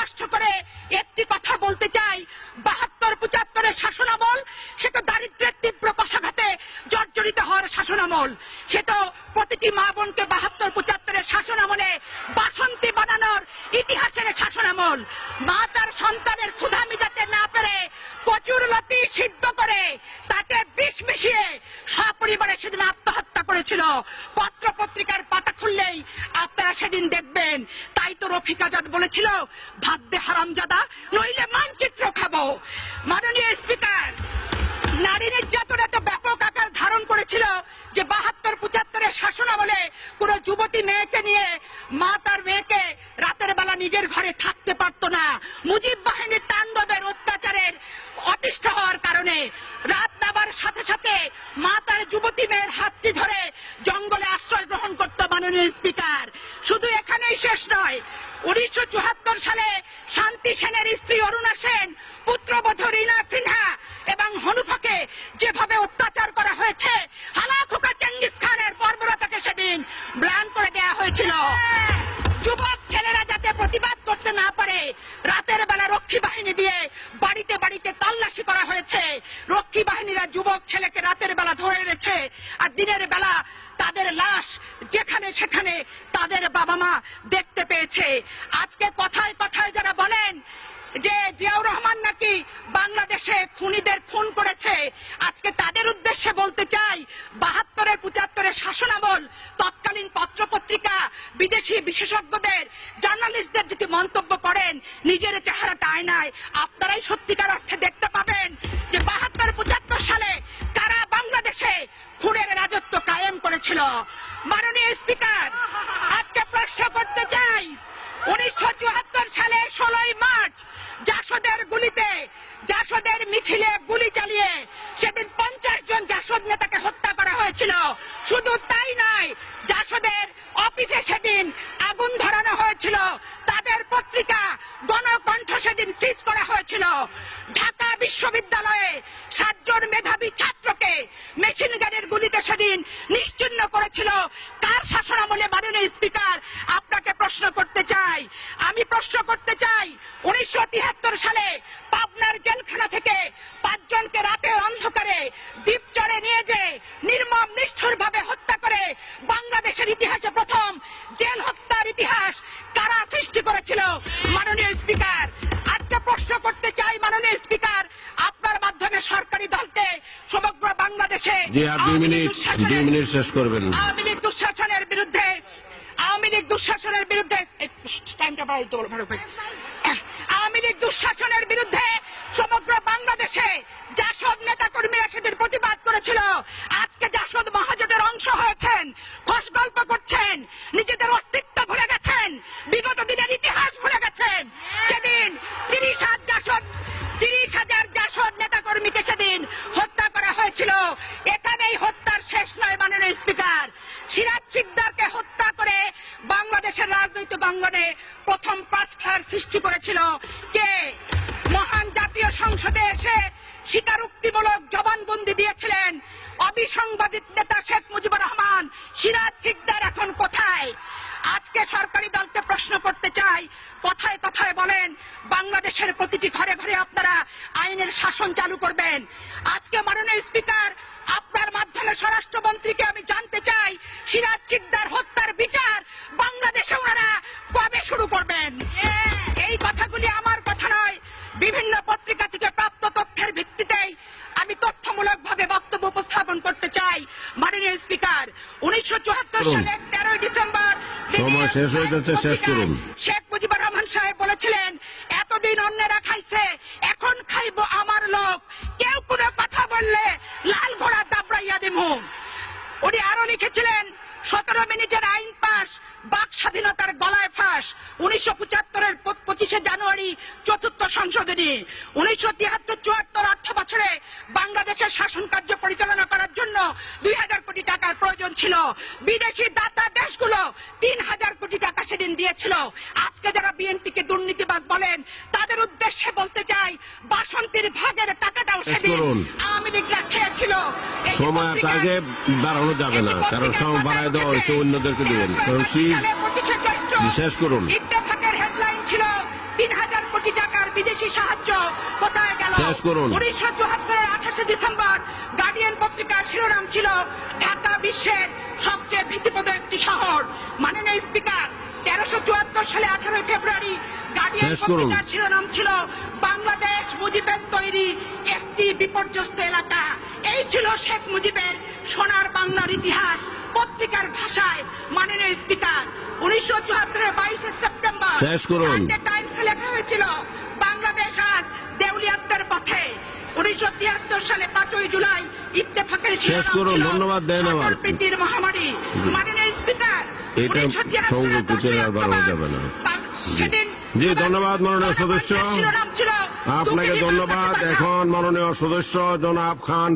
স্পষ্ট করে একটি কথা বলতে চাই, ৭২-৭৫-এর শাসনামল সে তো দারিদ্র্যের তীব্র কষাঘাতে জর্জরিত হওয়ার শাসনামল, সে তো প্রতিটি মা বোনকে ৭২-৭৫-এর শাসনামলে বাসন্তী বানানোর ইতিহাসের শাসনামল। মা তার সন্তানের ক্ষুধা মিটাতে না পেরে কচুর লতি সিদ্ধ করে তাতে বিষ মিশিয়ে সপরিবারে সেদিন আত্মহত্যা করেছিল। পত্র পত্রিকার পাতা খুললেই আপনারা সেদিন দেখবেন। তাই তো রফিক আজাদ বলেছিল, ভাত দে হারামজাদা নইলে মানচিত্র খাবো। মাননীয় স্পিকার, নারী নির্যাতন এত ব্যাপক আকার ধারণ করেছিল যে ৭২-৭৫-এর শাসনামলে কোন যুবতী মেয়েকে নিয়ে মা তার মেয়েকে রাতের বেলা নিজের ঘরে থাকতে পারত না। মুজিব বাহিনীর তাণ্ডবের অত্যাচারের অতিষ্ঠ হওয়ার কারণে রাত নাবার সাথে সাথে মা তার যুবতী মেয়ের হাতটি ধরে জঙ্গলে আশ্রয় গ্রহণ করত। মাননীয় স্পিকার, শুধু এখানেই শেষ নয়, ১৯৭৪ সালে শান্তি সেনের স্ত্রী অরুণা সেন, পুত্রবধূ রীনা সিনহা এবং হনুফাকে যেভাবে অত্যাচার করা হয়েছে, হালাখোকা চেঙ্গিস খানের বর্বরতাকে সেদিন ম্লান করে দেওয়া হয়েছিল। যুবক ছেলেরা যাতে প্রতিবাদ করতে না পারে, রাতের বেলা রক্ষী বাহিনী দিয়ে বাড়িতে বাড়িতে তল্লাশি করা হয়েছে। রক্ষী বাহিনীরা যুবক ছেলেকে রাতের বেলা ধরে এনেছে, আর দিনের বেলা তাদের লাশ যেখানে সেখানে তাদের বাবা মা দেখতে পেয়েছে। আজকে কথায় কথায় যারা বলেন যে জিয়াউর রহমান নাকি বাংলাদেশে খুনিদের খুন করেছে, আজকে তাদের উদ্দেশ্যে বলতে চাই, ৭২-৭৫-এর শাসনামল তৎকালীন পত্র পত্রিকা, বিদেশি বিশেষজ্ঞদের, জার্নালিস্টদের যদি মন্তব্য করেন, নিজের চেহারাটা আয়নায় আপনারাই সত্যিকার অর্থে দেখতে পাবেন যে ৭২-৭৫ সালে কারা বাংলাদেশে খুনের রাজত্ব কায়েম করেছিল। মাননীয় স্পিকার, আজকে প্রশ্ন করতে চাই, ১৯৭৪ সালে ১৬ই মার্চ জাসদের গুলিতে, জাসদের মিছিলে গুলি চালিয়ে সেদিন ৫০ জন জাসদ নেতাকে হত্যা করা হয়েছিল। শুধু তাই নয়, জাসদের অফিসে সেদিন আগুন ধরানো হয়েছিল, তাদের পত্রিকা গণকণ্ঠ সেদিন সিজ করা হয়েছিল। ঢাকা বিশ্ববিদ্যালয়ে ৭ জন মেধাবী ছাত্রকে মেশিন গানের গুলিতে সেদিন নিশ্চিহ্ন করেছিল। কার শাসনামলে? মাননীয় স্পিকার, আপনাকে প্রশ্ন করতে চাই, আমি প্রশ্ন করতে চাই, ১৯৭৩ সালে পাবনার জেলখানা থেকে ৫ জনকে রাতের অন্ধকারে দ্বীপচরে নিয়ে যে নির্মম নিষ্ঠুর ভাবে হত্যা করে বাংলাদেশের ইতিহাসে প্রথম জেল হত্যার ইতিহাস কারা সৃষ্টি করেছিল? মাননীয় স্পিকার, আজকে প্রশ্ন করতে চাই, মাননীয় স্পিকার, আপনার মাধ্যমে সরকারি দলকে সমগ্র বাংলাদেশে আওয়ামী লীগ দুঃশাসনের বিরুদ্ধে, আওয়ামী লীগ দুঃশাসনের বিরুদ্ধে সমগ্র বাংলাদেশে জাসদ নেতা কর্মীরা সেদিন প্রতিবাদ করেছিল। আজকে জাসদ মহাজোটের অংশ হয়েছেন, খোশ গল্প করছেন, নিজেদের অস্তিত্ব ভুলে গেছেন, বিগত দিনের ইতিহাস ভুলে গেছেন। সেদিন ৩০,০০০ জাসদ নেতা কর্মীকে সেদিন হত্যা করা হয়েছিল। এখানেই হত্যার শেষ নয়। মাননীয় স্পিকার, সিরাজ শিকদারকে হত্যা করে বাংলাদেশের রাজনৈতিক অঙ্গনে প্রথম ক্রসফায়ার সৃষ্টি করেছিল কে? মহান জাতীয় সংসদে এসে স্বীকারোক্তিমূলক জবানবন্দি দিয়েছিলেন অবিসংবাদিত নেতা শেখ মুজিবুর রহমান। সিরাজ শিকদার এখন কোথায়? আজকে সরকারি দলকে প্রশ্ন করতে চাই, কথায় কথায় বলেন বাংলাদেশের প্রতিটি ঘরে ঘরে আপনারা আইনের শাসন চালু করবেন। আজকে মাননীয় স্পিকার, আপনার মাধ্যমে স্বরাষ্ট্রমন্ত্রীকে আমি জানতে চাই, সিরাজ শিকদার হত্যার বিচার বাংলাদেশে ওনারা কবে শুরু করবেন? এই কথাগুলি আমার কথা নয়, বিভিন্ন পত্রিকা থেকে প্রাপ্ত তথ্যের ভিত্তিতেই আমি তথ্যমূলক ভাবে বক্তব্য উপস্থাপন করতে চাই। মাননীয় স্পিকার, ১৯৭৪ সালের ১৩ ডিসেম্বর শেখ মুজিবুর রহমান সাহেব বলেছিলেন, এতদিন অন্যেরা খাইছে, এখন খাইবো আমার লোক, কেউ কোনো কথা বললে লাল ঘোড়া দাবড়াইয়া দিমু। উনি আরো লিখেছিলেন, ১৭ মিনিটের আইন পাশ, বাক স্বাধীনতার গলায় ফাঁস। ১৯৭৫-এর ২৫শে জানুয়ারি ৪র্থ সংশোধনী। ১৯৭৩-৭৪ অর্থ বছরে বাংলাদেশের শাসন কার্য পরিচালনা করার জন্য ২,০০০ কোটি টাকার প্রয়োজন ছিল। বিদেশি দাতা দেশগুলো ৩,০০০ কোটি টাকা সেদিন দিয়েছিল। আজকে যারা বিএনপিকে দুর্নীতিবাজ বলেন, তাদের উদ্দেশ্যে বলতে চাই, বাসন্তীর ভাগের টাকাটাও সেদিন আওয়ামী লীগরা খেয়েছিল। সময় আগে বাড়ানো যাবে না, কারণ সময় বাড়ায় দেওয়া হয়েছে অন্যদেরকে দেবেন। শেষ করুন। ইত্তেফাকের হেডলাইন ছিল ৩,০০০ বিদেশি সাহায্য কোথায় গেল? শেষ করুন। 1974 28 ডিসেম্বর গার্ডিয়ান পত্রিকার শিরোনাম ছিল ঢাকা বিশ্বের সবচেয়ে ভীতিপ্রদ একটি শহর। মাননীয় স্পিকার, 1374 সালে 18 ফেব্রুয়ারি গার্ডিয়ান শেষ করুন। পত্রিকার শিরোনাম ছিল বাংলাদেশ মুজিবের তৈরি একটি বিপর্যস্ত এলাকা। এই ছিল শেখ মুজিবের সোনার বাংলার ইতিহাস পত্রিকার ভাষায়। মাননীয় স্পিকার, 1974 22 সেপ্টেম্বর শেষ করুন। সানডে টাইমসে লেখা হয়েছিল বাংলাদেশ আজ দেউলিয়াত্বের পথে। 1973 সালে 5 জুলাই ইত্তেফাকের শেষ শিরোনাম করুন। ছিল ধন্যবাদ দেন আমার। প্রীতির মহামারী। মাননীয় স্পিকার, এটা 1974 সংযুক্ত চেয়ার আর বাড়ানো যাবে না। সেদিন জি, ধন্যবাদ মাননীয় সদস্য। শিরোনাম ছিল আপনাকে দুটি বিমান ধন্যবাদ। বাঁচাও। এখন মাননীয় সদস্য জনাব খান